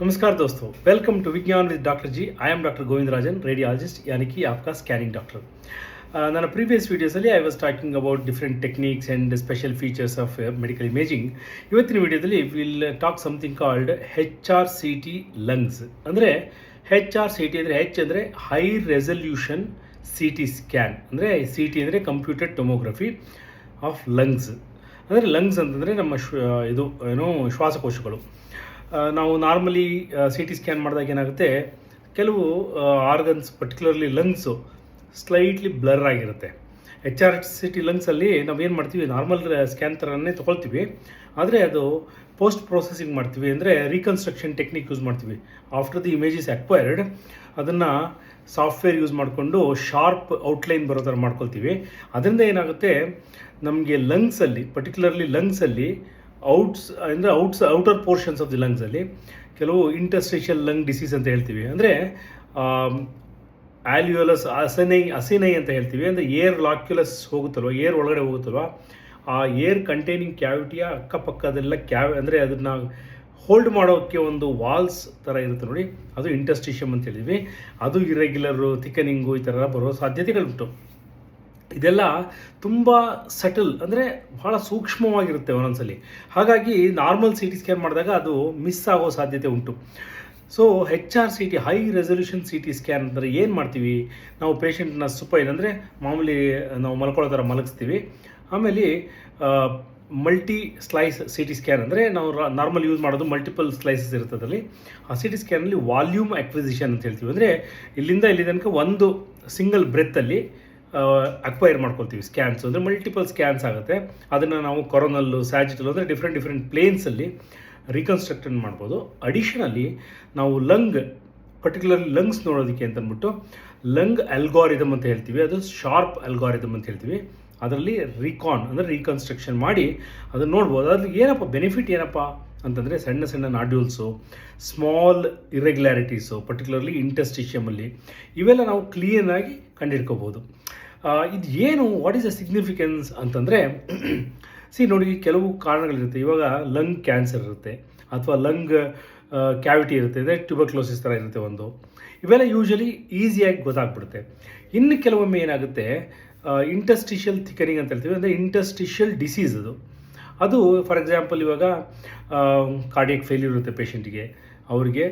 नमस्कार दोस्तों, welcome to Vigyan with doctor ji. I am doctor Govind Rajan, radiologist, यानी कि आपका स्कैनिंग डॉक्टर. ನನ್ನ ಪ್ರೀವಿಯಸ್ ವೀಡಿಯೋಸಲ್ಲಿ I was talking about different techniques and special features of medical imaging. ಇವತ್ತಿನ ವಿಡಿಯೋದಲ್ಲಿ will talk something called HRCT lungs. ಅಂದರೆ HRCT ಅಂದರೆ ಹೆಚ್ ಅಂದರೆ ಹೈ ರೆಸಲ್ಯೂಷನ್ CT ಸ್ಕ್ಯಾನ್. ಅಂದರೆ CT ಅಂದರೆ ಕಂಪ್ಯೂಟರ್ ಟೊಮೊಗ್ರಫಿ ಆಫ್ ಲಂಗ್ಸ್. ಅಂದರೆ ಲಂಗ್ಸ್ ಅಂತಂದರೆ ನಮ್ಮ ಶ್ವಾಸಕೋಶಗಳು. ನಾವು ನಾರ್ಮಲಿ CT ಸ್ಕ್ಯಾನ್ ಮಾಡಿದಾಗ ಏನಾಗುತ್ತೆ, ಕೆಲವು organs particularly lungs slightly blur ಆಗಿರುತ್ತೆ. HRCT ಲಂಗ್ಸಲ್ಲಿ ನಾವೇನು ಮಾಡ್ತೀವಿ, ನಾರ್ಮಲ್ ಸ್ಕ್ಯಾನ್ ಥರನೇ ತೊಗೊಳ್ತೀವಿ, ಆದರೆ ಅದು ಪೋಸ್ಟ್ ಪ್ರೊಸೆಸಿಂಗ್ ಮಾಡ್ತೀವಿ. ಅಂದರೆ ರೀಕನ್ಸ್ಟ್ರಕ್ಷನ್ ಟೆಕ್ನಿಕ್ ಯೂಸ್ ಮಾಡ್ತೀವಿ. After the image is acquired, ಅದನ್ನು ಸಾಫ್ಟ್ವೇರ್ ಯೂಸ್ ಮಾಡಿಕೊಂಡು ಶಾರ್ಪ್ ಔಟ್ಲೈನ್ ಬರೋ ಥರ ಮಾಡ್ಕೊಳ್ತೀವಿ. ಅದರಿಂದ ಏನಾಗುತ್ತೆ, ನಮಗೆ ಲಂಗ್ಸಲ್ಲಿ ಪರ್ಟಿಕ್ಯುಲರ್ಲಿ ಲಂಗ್ಸಲ್ಲಿ ಔಟರ್ ಪೋರ್ಷನ್ಸ್ ಆಫ್ ದಿ ಲಂಗ್ಸಲ್ಲಿ ಕೆಲವು ಇಂಟರ್ಸ್ಟಿಷಿಯಲ್ ಲಂಗ್ ಡಿಸೀಸ್ ಅಂತ ಹೇಳ್ತೀವಿ. ಅಂದರೆ ಆಲ್ಯೂಲಸ್ ಅಸಿನೈ ಅಂತ ಹೇಳ್ತೀವಿ. ಅಂದರೆ ಏರ್ ಲಾಕ್ಯುಲಸ್ ಹೋಗುತ್ತಲ್ವ, ಏರ್ ಒಳಗಡೆ ಹೋಗುತ್ತಲ್ವ, ಆ ಏರ್ ಕಂಟೈನಿಂಗ್ ಕ್ಯಾವಿಟಿಯ ಅಕ್ಕಪಕ್ಕದೆಲ್ಲ ಅಂದರೆ ಅದನ್ನು ಹೋಲ್ಡ್ ಮಾಡೋಕ್ಕೆ ಒಂದು ವಾಲ್ಸ್ ಥರ ಇರುತ್ತೆ ನೋಡಿ, ಅದು ಇಂಟರ್ಸ್ಟಿಷಿಯಮ್ ಅಂತ ಹೇಳಿದ್ವಿ. ಅದು ಇರೆಗ್ಯುಲರು, ಥಿಕನಿಂಗು ಈ ಥರ ಬರೋ ಸಾಧ್ಯತೆಗಳುಂಟು. ಇದೆಲ್ಲ ತುಂಬ ಸಟಲ್, ಅಂದರೆ ಭಾಳ ಸೂಕ್ಷ್ಮವಾಗಿರುತ್ತೆ ಒಂದೊಂದ್ಸಲಿ. ಹಾಗಾಗಿ ನಾರ್ಮಲ್ CT ಸ್ಕ್ಯಾನ್ ಮಾಡಿದಾಗ ಅದು ಮಿಸ್ ಆಗೋ ಸಾಧ್ಯತೆ ಉಂಟು. So HRCT high resolution CT scan ಅಂದರೆ ಏನು ಮಾಡ್ತೀವಿ, ನಾವು ಪೇಷಂಟ್ನ ಸುಪೈನ್ ಅಂದರೆ ಮಾಮೂಲಿ ನಾವು ಮಲ್ಕೊಳ್ಳೋ ಥರ ಮಲಗಿಸ್ತೀವಿ. ಆಮೇಲೆ ಮಲ್ಟಿ ಸ್ಲೈಸ್ CT ಸ್ಕ್ಯಾನ್ ಅಂದರೆ ನಾವು ನಾರ್ಮಲ್ ಯೂಸ್ ಮಾಡೋದು ಮಲ್ಟಿಪಲ್ ಸ್ಲೈಸಸ್ ಇರುತ್ತೆ ಅದರಲ್ಲಿ. ಆ CT ಸ್ಕ್ಯಾನಲ್ಲಿ ವಾಲ್ಯೂಮ್ ಅಕ್ವಿಸಿಷನ್ ಅಂತ ಹೇಳ್ತೀವಿ. ಅಂದರೆ ಇಲ್ಲಿಂದ ಇಲ್ಲಿ ತನಕ ಒಂದು ಸಿಂಗಲ್ ಬ್ರೆತ್ತಲ್ಲಿ ಅಕ್ವೈರ್ ಮಾಡ್ಕೊಳ್ತೀವಿ ಸ್ಕ್ಯಾನ್ಸ್. ಅಂದರೆ ಮಲ್ಟಿಪಲ್ ಸ್ಕ್ಯಾನ್ಸ್ ಆಗುತ್ತೆ. ಅದನ್ನು ನಾವು ಕೊರೋನಲ್ಲು, ಸ್ಯಾಜಿಟಲ್ ಅಂದರೆ ಡಿಫ್ರೆಂಟ್ ಪ್ಲೇನ್ಸಲ್ಲಿ ರೀಕನ್ಸ್ಟ್ರಕ್ಟನ್ ಮಾಡ್ಬೋದು. ಅಡಿಷನಲಿ ನಾವು ಪರ್ಟಿಕ್ಯುಲರ್ಲಿ ಲಂಗ್ಸ್ ನೋಡೋದಕ್ಕೆ ಅಂತಂದ್ಬಿಟ್ಟು ಲಂಗ್ ಅಲ್ಗಾರಿದಮ್ ಅಂತ ಹೇಳ್ತೀವಿ, ಅದು ಶಾರ್ಪ್ ಅಲ್ಗಾರಿದಮ್ ಅಂತ ಹೇಳ್ತೀವಿ. ಅದರಲ್ಲಿ ಅಂದರೆ ರೀಕನ್ಸ್ಟ್ರಕ್ಷನ್ ಮಾಡಿ ಅದನ್ನು ನೋಡ್ಬೋದು. ಅದ್ರಲ್ಲಿ ಏನಪ್ಪ ಬೆನಿಫಿಟ್ ಏನಪ್ಪ ಅಂತಂದರೆ, ಸಣ್ಣ ನಾಡ್ಯೂಲ್ಸು, ಸ್ಮಾಲ್ ಇರೆಗ್ಯುಲಾರಿಟೀಸು, ಪರ್ಟಿಕ್ಯುಲರ್ಲಿ ಇಂಟರ್ಸ್ಟಿಷಿಯಮಲ್ಲಿ, ಇವೆಲ್ಲ ನಾವು ಕ್ಲೀನಾಗಿ ಕಂಡುಹಿಡ್ಕೋಬೋದು. ಇದು ಏನು, ವಾಟ್ ಈಸ್ ದ ಸಿಗ್ನಿಫಿಕೆನ್ಸ್ ಅಂತಂದರೆ, ನೋಡಿ, ಕೆಲವು ಕಾರಣಗಳಿರುತ್ತೆ. ಇವಾಗ ಲಂಗ್ ಕ್ಯಾನ್ಸರ್ ಇರುತ್ತೆ, ಅಥವಾ ಲಂಗ್ ಕ್ಯಾವಿಟಿ ಇರುತ್ತೆ, ಅಂದರೆ ಟ್ಯೂಬರ್ಕ್ಲೋಸಿಸ್ ಥರ ಇರುತ್ತೆ ಒಂದು. ಇವೆಲ್ಲ ಯೂಶಲಿ ಈಸಿಯಾಗಿ ಗೊತ್ತಾಗ್ಬಿಡುತ್ತೆ. ಇನ್ನು ಕೆಲವೊಮ್ಮೆ ಏನಾಗುತ್ತೆ, ಇಂಟರ್ಸ್ಟಿಷಿಯಲ್ ಥಿಕನಿಂಗ್ ಅಂತ ಹೇಳ್ತೀವಿ. ಅಂದರೆ ಇಂಟರ್ಸ್ಟಿಷಿಯಲ್ ಡಿಸೀಸ್ ಅದು ಫಾರ್ ಎಕ್ಸಾಂಪಲ್ ಇವಾಗ ಕಾರ್ಡಿಯಕ್ ಫೇಲ್ಯೂರ್ ಇರುತ್ತೆ ಪೇಷಂಟಿಗೆ, ಅವರಿಗೆ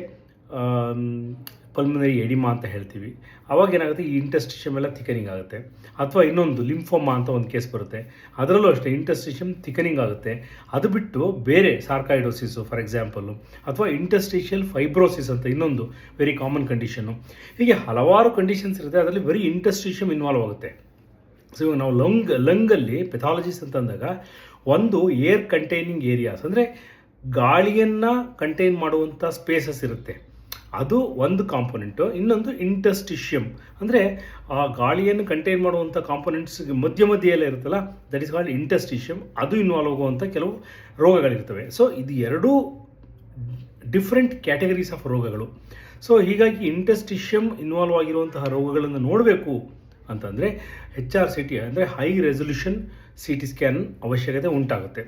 ಪಲ್ಮನರಿ ಎಡಿಮಾ ಅಂತ ಹೇಳ್ತೀವಿ. ಅವಾಗ ಏನಾಗುತ್ತೆ, ಈ ಇಂಟರ್ಸ್ಟಿಷಿಯಮ್ ಎಲ್ಲ ಥಿಕನಿಂಗ್ ಆಗುತ್ತೆ. ಅಥವಾ ಇನ್ನೊಂದು ಲಿಂಫೋಮಾ ಅಂತ ಒಂದು ಕೇಸ್ ಬರುತ್ತೆ, ಅದರಲ್ಲೂ ಅಷ್ಟೇ ಇಂಟರ್ಸ್ಟಿಷಿಯಮ್ ಥಿಕನಿಂಗ್ ಆಗುತ್ತೆ. ಅದು ಬಿಟ್ಟು ಬೇರೆ ಸಾರ್ಕಾಯ್ಡೋಸಿಸು ಫಾರ್ ಎಕ್ಸಾಂಪಲ್ಲು, ಅಥವಾ ಇಂಟರ್ಸ್ಟಿಷಿಯಲ್ ಫೈಬ್ರೋಸಿಸ್ ಅಂತ ಇನ್ನೊಂದು ವೆರಿ ಕಾಮನ್ ಕಂಡೀಷನ್ನು. ಹೀಗೆ ಹಲವಾರು ಕಂಡೀಷನ್ಸ್ ಇರುತ್ತೆ, ಅದರಲ್ಲಿ ಬರೀ ಇಂಟರ್ಸ್ಟಿಷಿಯಮ್ ಇನ್ವಾಲ್ವ್ ಆಗುತ್ತೆ. ಸೊ ಇವಾಗ ನಾವು ಲಂಗಲ್ಲಿ ಪೆಥಾಲಜಿಸ್ ಅಂತ ಅಂದಾಗ, ಒಂದು ಏರ್ ಕಂಟೈನಿಂಗ್ ಏರಿಯಾಸ್, ಅಂದರೆ ಗಾಳಿಯನ್ನು ಕಂಟೈನ್ ಮಾಡುವಂಥ ಸ್ಪೇಸಸ್ ಇರುತ್ತೆ, ಅದು ಒಂದು ಕಾಂಪೊನೆಂಟು. ಇನ್ನೊಂದು ಇಂಟರ್ಸ್ಟಿಷಿಯಮ್, ಅಂದರೆ ಆ ಗಾಳಿಯನ್ನು ಕಂಟೈನ್ ಮಾಡುವಂಥ ಕಾಂಪೊನೆಂಟ್ಸ್ಗೆ ಮಧ್ಯೆ ಎಲ್ಲ ಇರುತ್ತಲ್ಲ, ದಟ್ ಈಸ್ ಕಾಲ್ಡ್ ಇಂಟರ್ಸ್ಟಿಷಿಯಮ್. ಅದು ಇನ್ವಾಲ್ವ್ ಆಗುವಂಥ ಕೆಲವು ರೋಗಗಳಿರ್ತವೆ. ಸೊ ಇದು ಎರಡೂ ಡಿಫ್ರೆಂಟ್ ಕ್ಯಾಟಗರೀಸ್ ಆಫ್ ರೋಗಗಳು. ಸೊ ಹೀಗಾಗಿ ಇಂಟರ್ಸ್ಟಿಷಿಯಮ್ ಇನ್ವಾಲ್ವ್ ಆಗಿರುವಂತಹ ರೋಗಗಳನ್ನು ನೋಡಬೇಕು ಅಂತಂದರೆ HRCT ಅಂದರೆ ಹೈ ರೆಸಲ್ಯೂಷನ್ CT ಸ್ಕ್ಯಾನ್ ಅವಶ್ಯಕತೆ ಉಂಟಾಗುತ್ತೆ.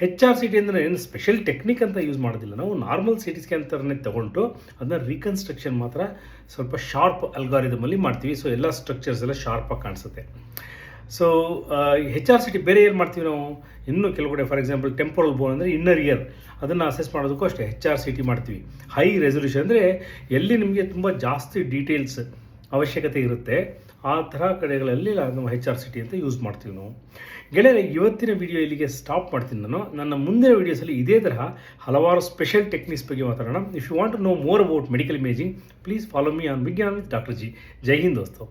HRCT ಅಂದರೆ ಏನು ಸ್ಪೆಷಲ್ ಟೆಕ್ನಿಕ್ ಅಂತ ಯೂಸ್ ಮಾಡೋದಿಲ್ಲ, ನಾವು ನಾರ್ಮಲ್ CT ಸ್ಕ್ಯಾನ್ ಥರನೇ ತೊಗೊಂಡು ಅದನ್ನ ರೀಕನ್ಸ್ಟ್ರಕ್ಷನ್ ಮಾತ್ರ ಸ್ವಲ್ಪ ಶಾರ್ಪ್ ಅಲ್ಗಾರಿದಮಲ್ಲಿ ಮಾಡ್ತೀವಿ. ಸೊ ಎಲ್ಲ ಸ್ಟ್ರಕ್ಚರ್ಸ್ ಎಲ್ಲ ಶಾರ್ಪಾಗಿ ಕಾಣಿಸುತ್ತೆ. ಸೊ HRCT ಬೇರೆ ಏನು ಮಾಡ್ತೀವಿ ನಾವು, ಇನ್ನೂ ಕೆಲವು ಕಡೆ ಫಾರ್ ಎಕ್ಸಾಂಪಲ್ ಟೆಂಪೊರಲ್ ಬೋನ್ ಅಂದರೆ ಇನ್ನರ್ ಇಯರ್, ಅದನ್ನು ಅಸೆಸ್ ಮಾಡೋದಕ್ಕೂ ಅಷ್ಟೇ HRCT ಮಾಡ್ತೀವಿ. ಹೈ ರೆಸಲ್ಯೂಷನ್ ಅಂದರೆ ಎಲ್ಲಿ ನಿಮಗೆ ತುಂಬ ಜಾಸ್ತಿ ಡೀಟೇಲ್ಸ್ ಅವಶ್ಯಕತೆ ಇರುತ್ತೆ, ಆ ಥರ ಕಡೆಗಳಲ್ಲಿ ನಾವು HRCT ಅಂತ ಯೂಸ್ ಮಾಡ್ತೀವಿ ನಾವು. ಗೆಳೆಯರೆ, ಇವತ್ತಿನ ವಿಡಿಯೋ ಇಲ್ಲಿಗೆ ಸ್ಟಾಪ್ ಮಾಡ್ತೀನಿ ನಾನು. ನನ್ನ ಮುಂದಿನ ವೀಡಿಯೋಸಲ್ಲಿ ಇದೇ ತರಹ ಹಲವಾರು ಸ್ಪೆಷಲ್ ಟೆಕ್ನಿಕ್ಸ್ ಬಗ್ಗೆ ಮಾತಾಡೋಣ. If you want to know more about medical imaging, please follow me on Vigyan with doctor ji. ಜೈ ಹಿಂದ್ ದೋಸ್ತೋ.